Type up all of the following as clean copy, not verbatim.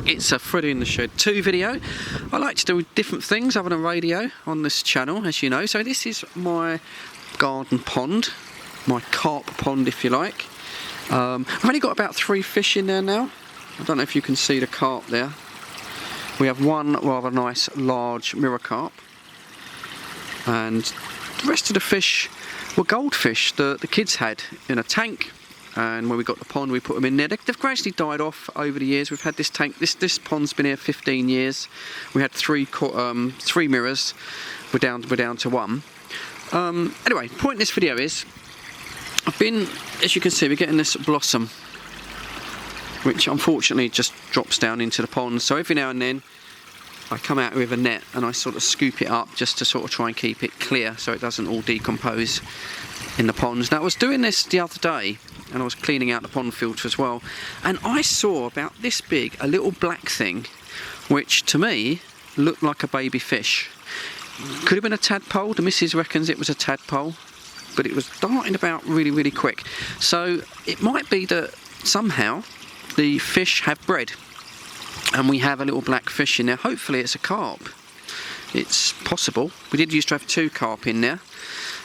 It's a Freddy in the Shed 2 video. I like to do different things other than radio on this channel, as you know. So this is my garden pond, my carp pond if you like. I've only got about 3 fish in there now. I don't know if you can see the carp there. We have one rather nice large mirror carp, and the rest of the fish were goldfish that the kids had in a tank. And when we got the pond, we put them in there. They've gradually died off over the years. We've had this tank. This pond's been here 15 years. We had three mirrors. We're down to one. Anyway, point in this video is, I've been, as you can see, we're getting this blossom, which unfortunately just drops down into the pond. So every now and then, I come out with a net and I sort of scoop it up just to sort of try and keep it clear so it doesn't all decompose in the ponds. Now I was doing this the other day and I was cleaning out the pond filter as well, and I saw about this big a little black thing which to me looked like a baby fish. Could have been a tadpole. The missus reckons it was a tadpole, but it was darting about really quick. So it might be that somehow the fish have bred and we have a little black fish in there. Hopefully it's a carp. It's possible. We did used to have 2 carp in there.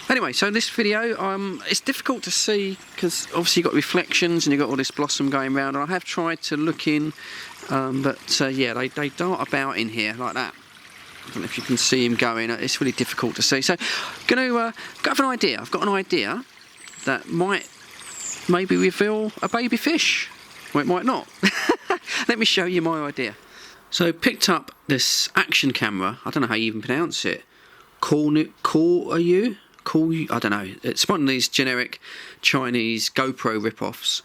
Anyway, so this video, it's difficult to see because obviously you've got reflections and you've got all this blossom going around, and I have tried to look in, but yeah, they dart about in here like that. I don't know if you can see him going. It's really difficult to see. So I'm going to have an idea. I've got an idea that might maybe reveal a baby fish, or it might not. Let me show you my idea. So picked up this action camera. I don't know how you even pronounce it. Koryu? I don't know. It's one of these generic Chinese GoPro rip-offs,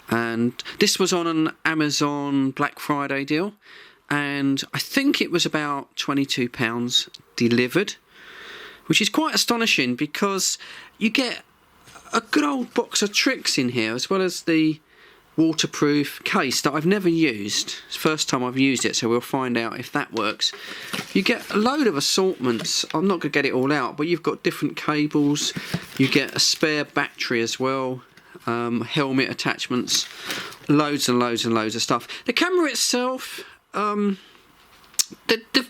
and this was on an Amazon Black Friday deal, and I think it was about £22 delivered, which is quite astonishing because you get a good old box of tricks in here, as well as the waterproof case that I've never used. It's the first time I've used it, so we'll find out if that works. You get a load of assortments. I'm not going to get it all out, but you've got different cables. You get a spare battery as well, helmet attachments, loads and loads of stuff. The camera itself, the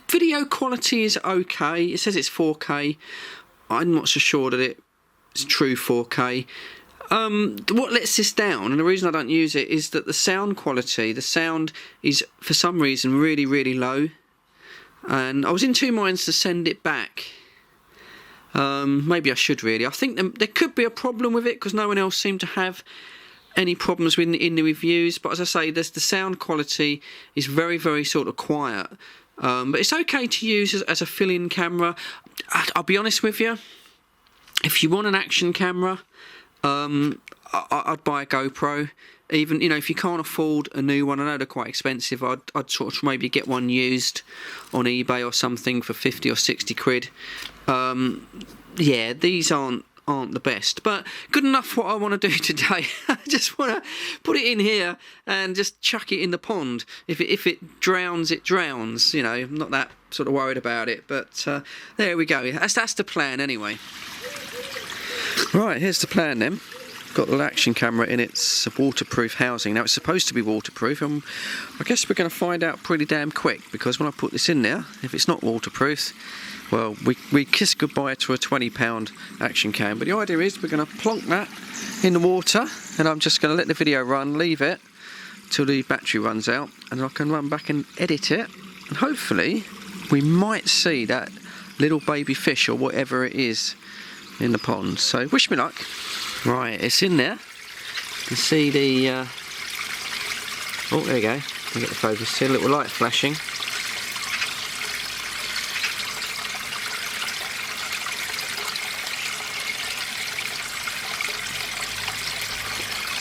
video quality is okay. It says it's 4K. I'm not so sure that it's true 4K. What lets this down, and the reason I don't use it, is that the sound quality, the sound is for some reason really low, and I was in 2 minds to send it back. Maybe I should really. I think there could be a problem with it because no one else seemed to have any problems in the reviews, but as I say, the sound quality is very sort of quiet, but it's okay to use as a fill-in camera. I'll be honest with you, if you want an action camera, I'd buy a GoPro. Even, you know, if you can't afford a new one, I know they're quite expensive, I'd sort of maybe get one used on eBay or something for 50 or 60 quid. Yeah, these aren't the best, but good enough for what I want to do today. I just want to put it in here and just chuck it in the pond. If it drowns, it drowns. You know, I'm not that sort of worried about it, but there we go. That's the plan anyway. Right, here's the plan then. Got the action camera in its waterproof housing. Now it's supposed to be waterproof, and I guess we're going to find out pretty damn quick, because when I put this in there, if it's not waterproof, well, we kiss goodbye to a £20 action cam. But the idea is we're going to plonk that in the water, and I'm just going to let the video run, leave it till the battery runs out, and I can run back and edit it, and hopefully we might see that little baby fish or whatever it is in the pond. So wish me luck. Right, it's in there. You can see the oh, there you go. I'll get the focus. See a little light flashing.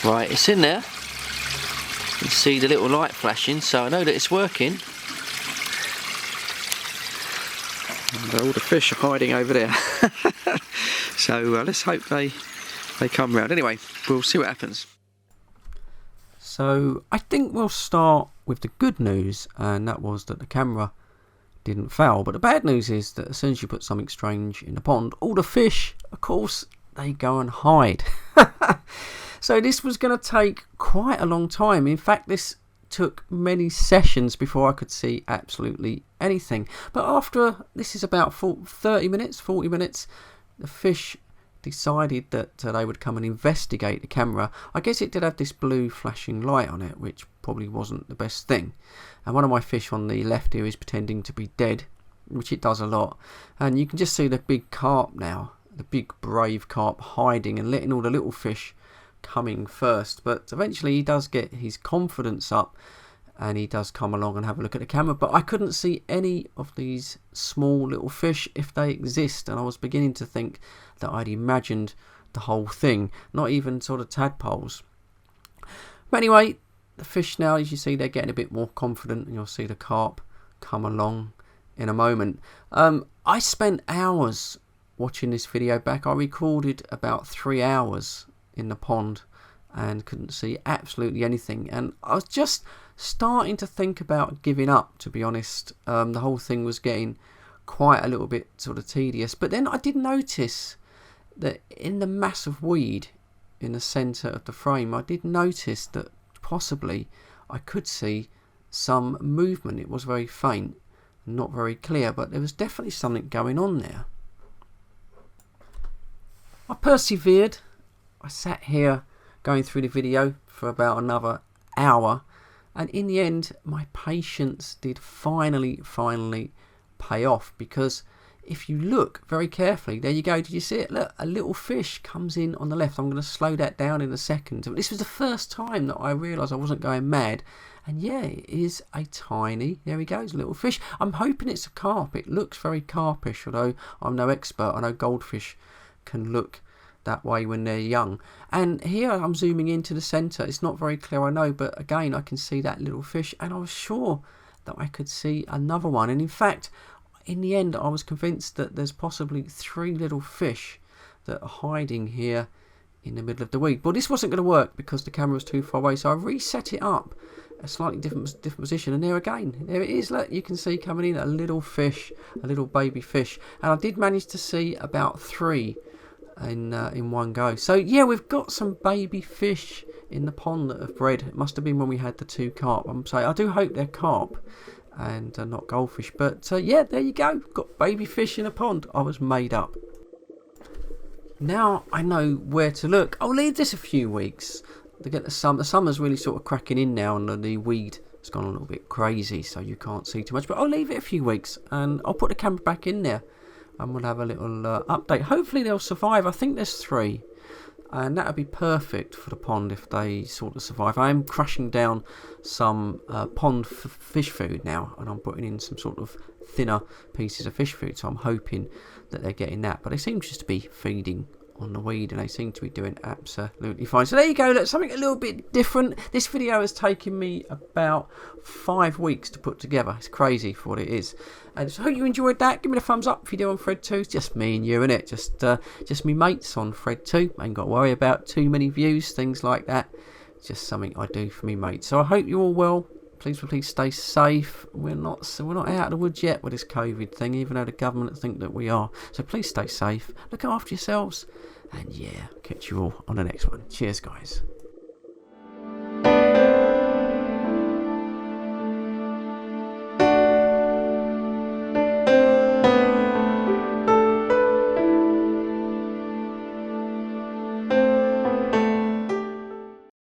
Right, it's in there. You can see the little light flashing, so I know that it's working. And all the fish are hiding over there. So let's hope they come round. Anyway, we'll see what happens. So I think we'll start with the good news, and that was that the camera didn't fail. But the bad news is that as soon as you put something strange in the pond, all the fish, of course, they go and hide. So this was going to take quite a long time. In fact, this took many sessions before I could see absolutely anything. But after, this is about 40 minutes, the fish decided that they would come and investigate the camera. I guess it did have this blue flashing light on it, which probably wasn't the best thing. And one of my fish on the left here is pretending to be dead, which it does a lot. And you can just see the big carp now, the big brave carp hiding and letting all the little fish coming first. But eventually he does get his confidence up and he does come along and have a look at the camera. But I couldn't see any of these small little fish, if they exist, and I was beginning to think that I'd imagined the whole thing, not even sort of tadpoles. But anyway, the fish now, as you see, they're getting a bit more confident, and you'll see the carp come along in a moment. I spent hours watching this video back. I recorded about 3 hours in the pond and couldn't see absolutely anything, and I was just starting to think about giving up, to be honest. The whole thing was getting quite a little bit sort of tedious. But then I did notice that in the mass of weed in the centre of the frame, I did notice that possibly I could see some movement. It was very faint, not very clear, but there was definitely something going on there. I persevered. I sat here going through the video for about another hour, and in the end my patience did finally pay off, because if you look very carefully, there you go, did you see it? Look, a little fish comes in on the left. I'm going to slow that down in a second. This was the first time that I realised I wasn't going mad, and yeah, it is a tiny, there he goes, little fish. I'm hoping it's a carp. It looks very carpish, although I'm no expert. I know goldfish can look that way when they're young. And here I'm zooming into the centre. It's not very clear, I know, but again I can see that little fish, and I was sure that I could see another one. And in fact, in the end, I was convinced that there's possibly 3 little fish that are hiding here in the middle of the weed. But this wasn't going to work because the camera was too far away, so I reset it up a slightly different position, and there again, there it is. Look, you can see coming in a little fish, a little baby fish, and I did manage to see about 3 in one go. So yeah, we've got some baby fish in the pond that have bred. It must have been when we had the 2 carp. I'm saying I do hope they're carp and not goldfish. But yeah, there you go. Got baby fish in a pond. I was made up. Now I know where to look. I'll leave this a few weeks to get the summer. The summer's really sort of cracking in now, and the weed has gone a little bit crazy, so you can't see too much. But I'll leave it a few weeks, and I'll put the camera back in there, and we'll have a little update. Hopefully they'll survive. I think there's 3, and that would be perfect for the pond if they sort of survive. I am crushing down some pond fish food now, and I'm putting in some sort of thinner pieces of fish food, so I'm hoping that they're getting that. But they seem just to be feeding on the weed, and they seem to be doing absolutely fine. So there you go, look, something a little bit different. This video has taken me about 5 weeks to put together. It's crazy for what it is. And so I hope you enjoyed that. Give me a thumbs up if you do on Fred 2. It's just me and you, innit? Just me mates on Fred 2. I ain't got to worry about too many views, things like that. It's just something I do for me mates. So I hope you're all well. Please stay safe. We're not out of the woods yet with this COVID thing, even though the government think that we are. So please stay safe. Look after yourselves. And yeah, catch you all on the next one. Cheers, guys.